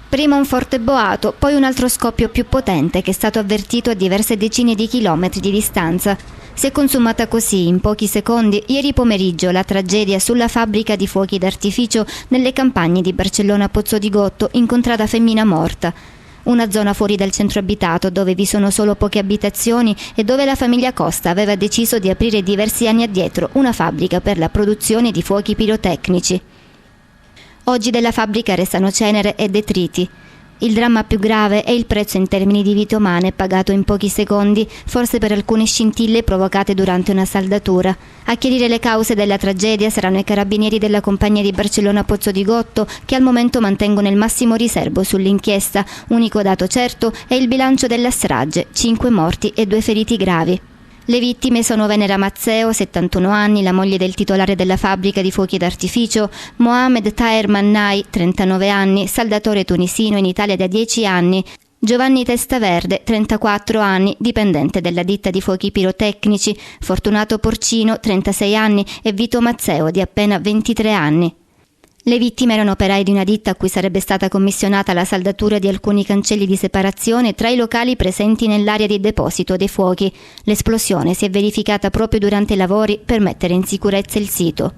Prima un forte boato, poi un altro scoppio più potente che è stato avvertito a diverse decine di chilometri di distanza. Si è consumata così, in pochi secondi, ieri pomeriggio la tragedia sulla fabbrica di fuochi d'artificio nelle campagne di Barcellona Pozzo di Gotto, in contrada Femmina Morta. Una zona fuori dal centro abitato dove vi sono solo poche abitazioni e dove la famiglia Costa aveva deciso di aprire diversi anni addietro una fabbrica per la produzione di fuochi pirotecnici. Oggi della fabbrica restano cenere e detriti. Il dramma più grave è il prezzo in termini di vite umane pagato in pochi secondi, forse per alcune scintille provocate durante una saldatura. A chiarire le cause della tragedia saranno i carabinieri della compagnia di Barcellona Pozzo di Gotto, che al momento mantengono il massimo riservo sull'inchiesta. Unico dato certo è il bilancio della strage: 5 morti e 2 feriti gravi. Le vittime sono Venera Mazzeo, 71 anni, la moglie del titolare della fabbrica di fuochi d'artificio, Mohamed Taher Mannai, 39 anni, saldatore tunisino in Italia da 10 anni, Giovanni Testaverde, 34 anni, dipendente della ditta di fuochi pirotecnici, Fortunato Porcino, 36 anni e Vito Mazzeo, di appena 23 anni. Le vittime erano operai di una ditta a cui sarebbe stata commissionata la saldatura di alcuni cancelli di separazione tra i locali presenti nell'area di deposito dei fuochi. L'esplosione si è verificata proprio durante i lavori per mettere in sicurezza il sito.